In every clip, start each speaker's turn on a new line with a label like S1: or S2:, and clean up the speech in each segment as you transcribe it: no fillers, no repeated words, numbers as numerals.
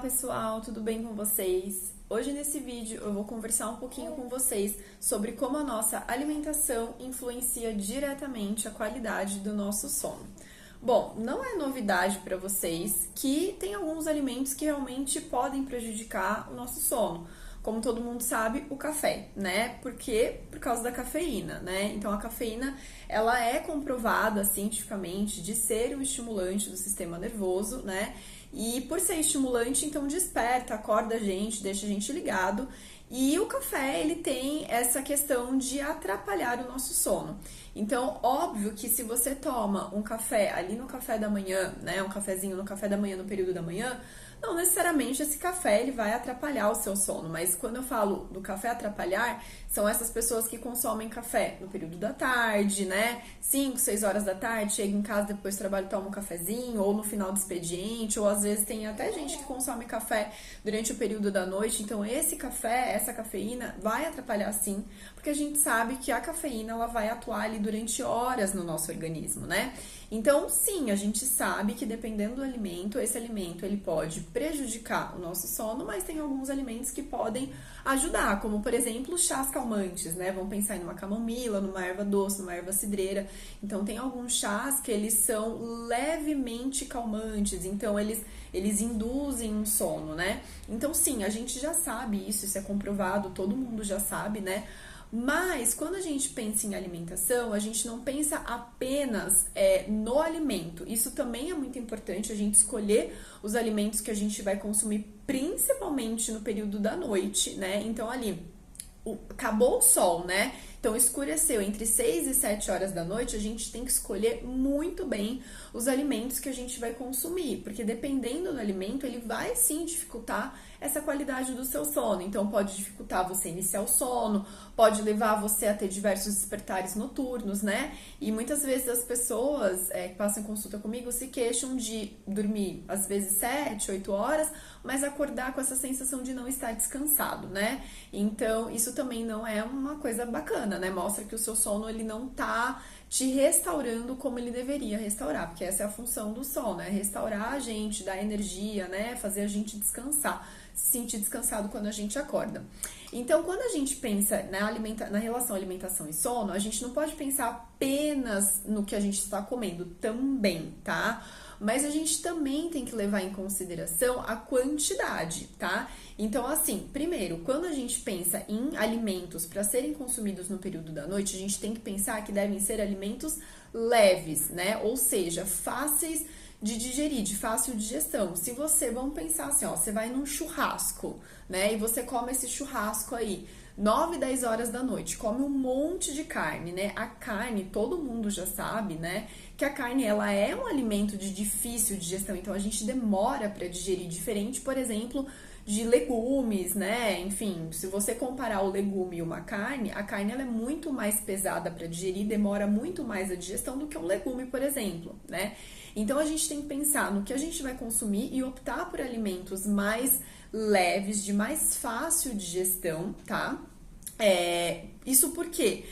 S1: pessoal, tudo bem com vocês? Hoje nesse vídeo eu vou conversar um pouquinho com vocês sobre como a nossa alimentação influencia diretamente a qualidade do nosso sono. Bom, não é novidade para vocês que tem alguns alimentos que realmente podem prejudicar o nosso sono. Como todo mundo sabe, o café, né? Porque por causa da cafeína, né? Então a cafeína, ela é comprovada cientificamente de ser um estimulante do sistema nervoso, né? E por ser estimulante, então desperta, acorda a gente, deixa a gente ligado. E o café, ele tem essa questão de atrapalhar o nosso sono. Então, óbvio que se você toma um café ali no café da manhã, né, um cafezinho no café da manhã, no período da manhã, não necessariamente esse café ele vai atrapalhar o seu sono, mas quando eu falo do café atrapalhar, são essas pessoas que consomem café no período da tarde, né? 5, 6 horas da tarde, chega em casa depois do trabalho, toma um cafezinho, ou no final do expediente, ou às vezes tem até gente que consome café durante o período da noite. Então esse café, essa cafeína vai atrapalhar sim, porque a gente sabe que a cafeína ela vai atuar ali durante horas no nosso organismo, né? Então, sim, a gente sabe que dependendo do alimento, esse alimento ele pode prejudicar o nosso sono, mas tem alguns alimentos que podem ajudar, como por exemplo, chás calmantes, né? Vamos pensar em uma camomila, numa erva doce, numa erva cidreira. Então, tem alguns chás que eles são levemente calmantes, então eles induzem um sono, né? Então, sim, a gente já sabe isso é comprovado, todo mundo já sabe, né? Mas quando a gente pensa em alimentação, a gente não pensa apenas no alimento. Isso também é muito importante, a gente escolher os alimentos que a gente vai consumir, principalmente no período da noite, né? Então ali, acabou o sol, né? Então escureceu entre 6 e 7 horas da noite, a gente tem que escolher muito bem os alimentos que a gente vai consumir, porque dependendo do alimento, ele vai sim dificultar essa qualidade do seu sono. Então pode dificultar você iniciar o sono, pode levar você a ter diversos despertares noturnos, né? E muitas vezes as pessoas que passam em consulta comigo se queixam de dormir às vezes 7, 8 horas, mas acordar com essa sensação de não estar descansado, né? Então isso também não é uma coisa bacana, né? Mostra que o seu sono ele não tá te restaurando como ele deveria restaurar, porque essa é a função do sono, é restaurar a gente, dar energia, né? Fazer a gente descansar, se sentir descansado quando a gente acorda. Então, quando a gente pensa na relação alimentação e sono, a gente não pode pensar apenas no que a gente está comendo também, tá? Mas a gente também tem que levar em consideração a quantidade, tá? Então, assim, primeiro, quando a gente pensa em alimentos para serem consumidos no período da noite, a gente tem que pensar que devem ser alimentos leves, né? Ou seja, fáceis de digerir, de fácil digestão. Se você, vamos pensar assim, ó, você vai num churrasco, né? E você come esse churrasco aí 9, 10 horas da noite, come um monte de carne, né? A carne, todo mundo já sabe, né? Que a carne, ela é um alimento de difícil digestão, então a gente demora para digerir, diferente, por exemplo, de legumes, né? Enfim, se você comparar o legume e uma carne, a carne ela é muito mais pesada para digerir, demora muito mais a digestão do que um legume, por exemplo, né? Então a gente tem que pensar no que a gente vai consumir e optar por alimentos mais leves, de mais fácil digestão, tá? Isso por quê?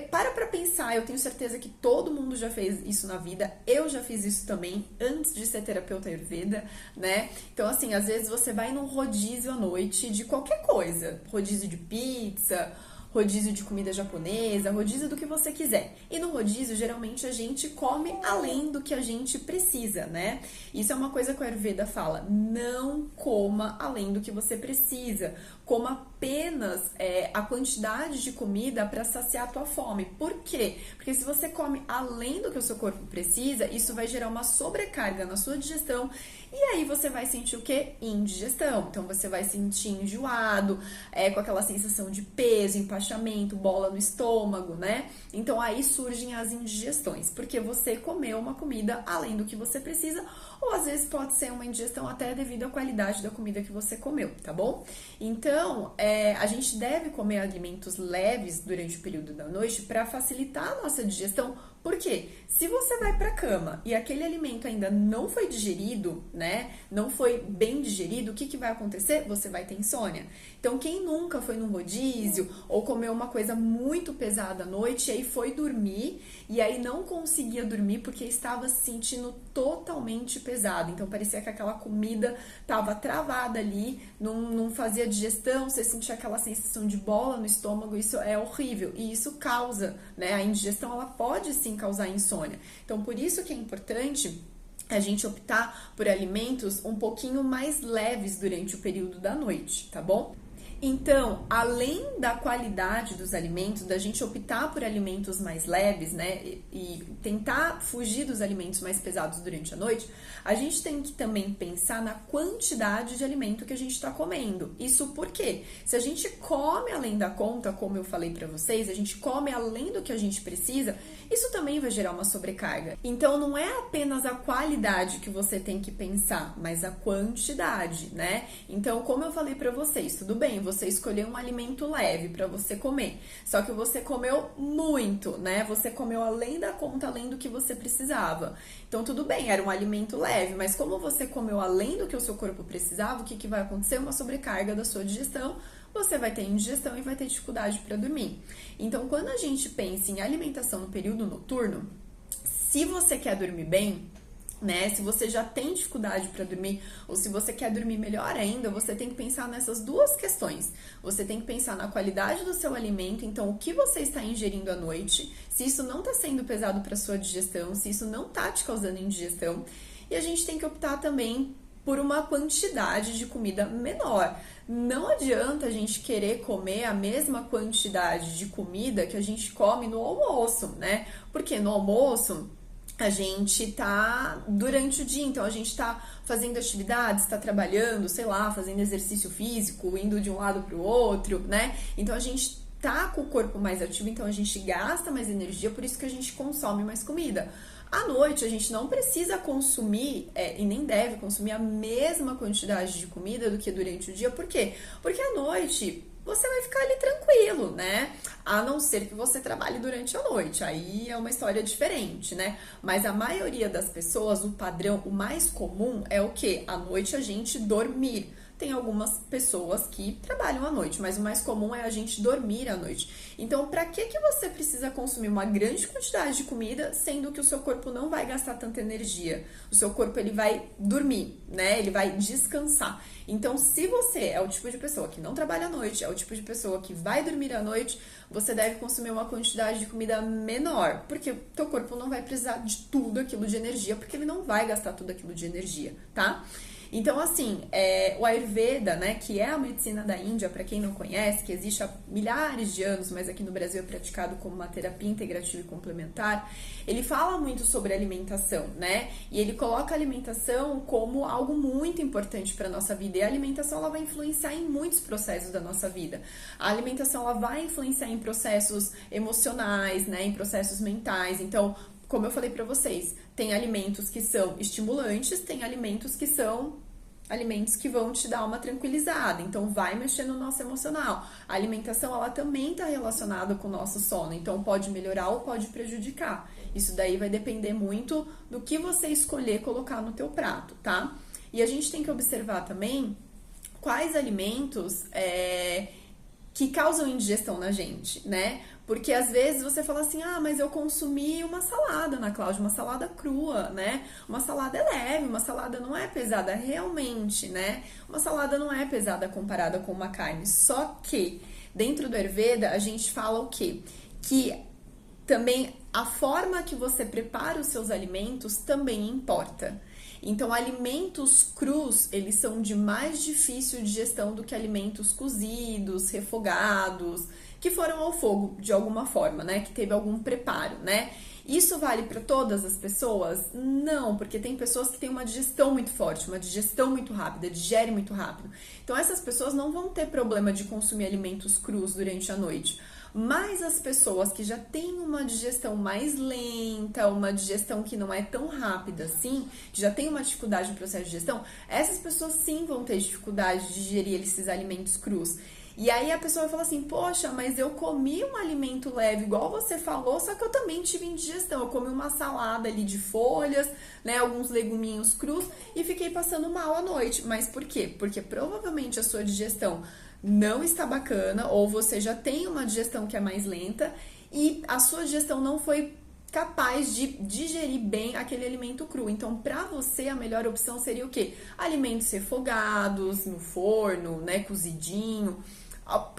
S1: Para pensar, eu tenho certeza que todo mundo já fez isso na vida, eu já fiz isso também antes de ser terapeuta Ayurveda, né? Então, assim, às vezes você vai num rodízio à noite de qualquer coisa, rodízio de pizza, rodízio de comida japonesa, rodízio do que você quiser. E no rodízio, geralmente, a gente come além do que a gente precisa, né? Isso é uma coisa que o Ayurveda fala, não coma além do que você precisa, coma apenas a quantidade de comida para saciar a tua fome. Por quê? Porque se você come além do que o seu corpo precisa, isso vai gerar uma sobrecarga na sua digestão e aí você vai sentir o quê? Indigestão. Então você vai sentir enjoado, com aquela sensação de peso, empachamento, bola no estômago, né? Então aí surgem as indigestões, porque você comeu uma comida além do que você precisa, ou às vezes pode ser uma indigestão até devido à qualidade da comida que você comeu, tá bom? Então, a gente deve comer alimentos leves durante o período da noite para facilitar a nossa digestão. Por quê? Se você vai para a cama e aquele alimento ainda não foi digerido, né? Não foi bem digerido, o que vai acontecer? Você vai ter insônia. Então, quem nunca foi num rodízio ou comeu uma coisa muito pesada à noite, e aí foi dormir, e aí não conseguia dormir porque estava se sentindo totalmente pesado. Então parecia que aquela comida estava travada ali, não fazia digestão, você sentia aquela sensação de bola no estômago, isso é horrível. E isso causa, né? A indigestão, ela pode sim causar insônia. Então por isso que é importante a gente optar por alimentos um pouquinho mais leves durante o período da noite, tá bom? Então, além da qualidade dos alimentos, da gente optar por alimentos mais leves, né, e tentar fugir dos alimentos mais pesados durante a noite, a gente tem que também pensar na quantidade de alimento que a gente está comendo. Isso porque, se a gente come além da conta, como eu falei para vocês, a gente come além do que a gente precisa, isso também vai gerar uma sobrecarga. Então, não é apenas a qualidade que você tem que pensar, mas a quantidade, né? Então, como eu falei para vocês, tudo bem, você escolheu um alimento leve para você comer, só que você comeu muito, né? Você comeu além da conta, além do que você precisava. Então, tudo bem, era um alimento leve, mas como você comeu além do que o seu corpo precisava, o que vai acontecer? Uma sobrecarga da sua digestão, você vai ter indigestão e vai ter dificuldade para dormir. Então, quando a gente pensa em alimentação no período noturno, se você quer dormir bem, né? Se você já tem dificuldade para dormir ou se você quer dormir melhor ainda, você tem que pensar nessas duas questões. Você tem que pensar na qualidade do seu alimento, então o que você está ingerindo à noite, se isso não está sendo pesado para sua digestão, se isso não está te causando indigestão, e a gente tem que optar também por uma quantidade de comida menor. Não adianta a gente querer comer a mesma quantidade de comida que a gente come no almoço, né? Porque no almoço a gente tá durante o dia, então a gente tá fazendo atividades, tá trabalhando, sei lá, fazendo exercício físico, indo de um lado pro outro, né? Então a gente tá com o corpo mais ativo, então a gente gasta mais energia, por isso que a gente consome mais comida. À noite, a gente não precisa consumir, e nem deve consumir a mesma quantidade de comida do que durante o dia. Por quê? Porque à noite você vai ficar ali tranquilo, né? A não ser que você trabalhe durante a noite, aí é uma história diferente, né? Mas a maioria das pessoas, o padrão, o mais comum é o quê? À noite a gente dormir. Tem algumas pessoas que trabalham à noite, mas o mais comum é a gente dormir à noite. Então, para que você precisa consumir uma grande quantidade de comida, sendo que o seu corpo não vai gastar tanta energia? O seu corpo, ele vai dormir, né? Ele vai descansar. Então, se você é o tipo de pessoa que não trabalha à noite, é o tipo de pessoa que vai dormir à noite, você deve consumir uma quantidade de comida menor, porque o teu corpo não vai precisar de tudo aquilo de energia, porque ele não vai gastar tudo aquilo de energia, tá? Então, assim, o Ayurveda, né, que é a medicina da Índia, para quem não conhece, que existe há milhares de anos, mas aqui no Brasil é praticado como uma terapia integrativa e complementar, ele fala muito sobre alimentação, né? E ele coloca a alimentação como algo muito importante para a nossa vida. E a alimentação, ela vai influenciar em muitos processos da nossa vida. A alimentação, ela vai influenciar em processos emocionais, né, em processos mentais. Então, como eu falei para vocês, tem alimentos que são estimulantes, tem alimentos que são alimentos que vão te dar uma tranquilizada, então vai mexer no nosso emocional. A alimentação, ela também está relacionada com o nosso sono, então pode melhorar ou pode prejudicar. Isso daí vai depender muito do que você escolher colocar no teu prato, tá? E a gente tem que observar também quais alimentos que causam indigestão na gente, né? Porque às vezes você fala assim, mas eu consumi uma salada, Ana Cláudia, uma salada crua, né? Uma salada é leve, uma salada não é pesada, realmente, né? Uma salada não é pesada comparada com uma carne. Só que dentro do Ayurveda a gente fala o quê? Que também a forma que você prepara os seus alimentos também importa. Então, alimentos crus, eles são de mais difícil digestão do que alimentos cozidos, refogados, que foram ao fogo de alguma forma, né? Que teve algum preparo, né? Isso vale para todas as pessoas? Não, porque tem pessoas que têm uma digestão muito forte, uma digestão muito rápida, digere muito rápido. Então, essas pessoas não vão ter problema de consumir alimentos crus durante a noite. Mas as pessoas que já têm uma digestão mais lenta, uma digestão que não é tão rápida assim, que já tem uma dificuldade no processo de digestão, essas pessoas sim vão ter dificuldade de digerir esses alimentos crus. E aí a pessoa vai falar assim, poxa, mas eu comi um alimento leve, igual você falou, só que eu também tive indigestão. Eu comi uma salada ali de folhas, né, alguns leguminhos crus e fiquei passando mal à noite. Mas por quê? Porque provavelmente a sua digestão não está bacana, ou você já tem uma digestão que é mais lenta e a sua digestão não foi capaz de digerir bem aquele alimento cru. Então, para você, a melhor opção seria o quê? Alimentos refogados, no forno, né, cozidinho,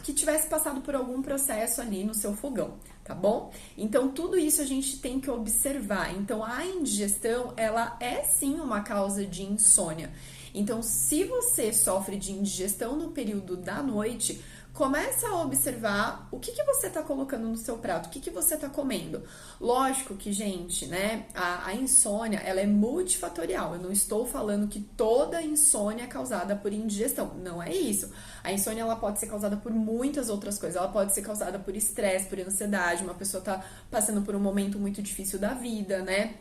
S1: que tivesse passado por algum processo ali no seu fogão, tá bom? Então, tudo isso a gente tem que observar. Então, a indigestão, ela é sim uma causa de insônia. Então, se você sofre de indigestão no período da noite, começa a observar o que você está colocando no seu prato, o que você está comendo. Lógico que, gente, né, a insônia, ela é multifatorial. Eu não estou falando que toda insônia é causada por indigestão. Não é isso. A insônia, ela pode ser causada por muitas outras coisas. Ela pode ser causada por estresse, por ansiedade. Uma pessoa está passando por um momento muito difícil da vida, né?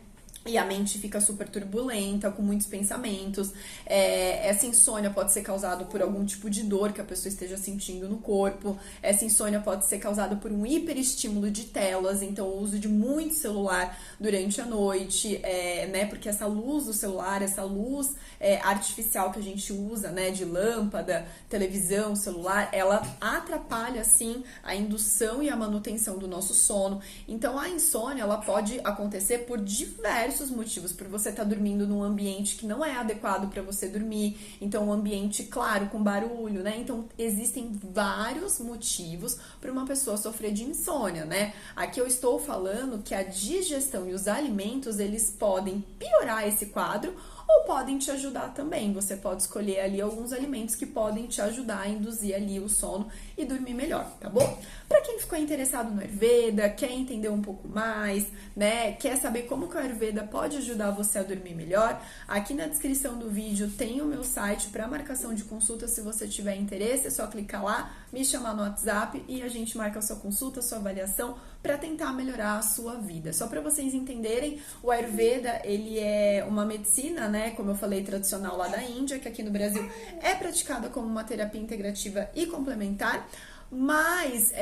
S1: E a mente fica super turbulenta, com muitos pensamentos. Essa insônia pode ser causada por algum tipo de dor que a pessoa esteja sentindo no corpo. Essa insônia pode ser causada por um hiperestímulo de telas, então o uso de muito celular durante a noite, né? Porque essa luz do celular, essa luz artificial que a gente usa, né? De lâmpada, televisão, celular, ela atrapalha, sim, a indução e a manutenção do nosso sono. Então, a insônia, ela pode acontecer por diversos motivos, por você estar dormindo num ambiente que não é adequado para você dormir, então um ambiente claro, com barulho, né? Então existem vários motivos para uma pessoa sofrer de insônia, né? Aqui eu estou falando que a digestão e os alimentos, eles podem piorar esse quadro ou podem te ajudar também. Você pode escolher ali alguns alimentos que podem te ajudar a induzir ali o sono e dormir melhor, tá bom? Para quem ficou interessado no Ayurveda, quer entender um pouco mais, né? Quer saber como que o Ayurveda pode ajudar você a dormir melhor? Aqui na descrição do vídeo tem o meu site para marcação de consulta. Se você tiver interesse, é só clicar lá, me chamar no WhatsApp e a gente marca a sua consulta, a sua avaliação para tentar melhorar a sua vida. Só para vocês entenderem, o Ayurveda, ele é uma medicina, né, como eu falei, tradicional lá da Índia, que aqui no Brasil é praticada como uma terapia integrativa e complementar, mas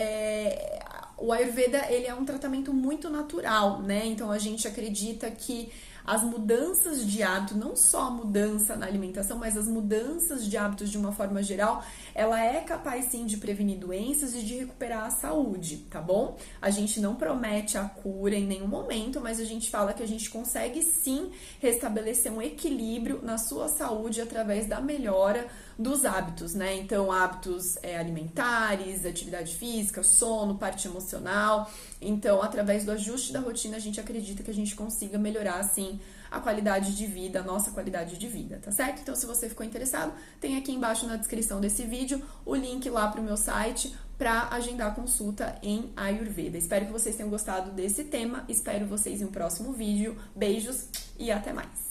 S1: o Ayurveda, ele é um tratamento muito natural, né? Então a gente acredita que as mudanças de hábito, não só a mudança na alimentação, mas as mudanças de hábitos de uma forma geral, ela é capaz sim de prevenir doenças e de recuperar a saúde, tá bom? A gente não promete a cura em nenhum momento, mas a gente fala que a gente consegue sim restabelecer um equilíbrio na sua saúde através da melhora dos hábitos, né? Então, hábitos alimentares, atividade física, sono, parte emocional. Então, através do ajuste da rotina, a gente acredita que a gente consiga melhorar, assim, a qualidade de vida, a nossa qualidade de vida, tá certo? Então, se você ficou interessado, tem aqui embaixo na descrição desse vídeo o link lá pro meu site para agendar consulta em Ayurveda. Espero que vocês tenham gostado desse tema, espero vocês em um próximo vídeo. Beijos e até mais!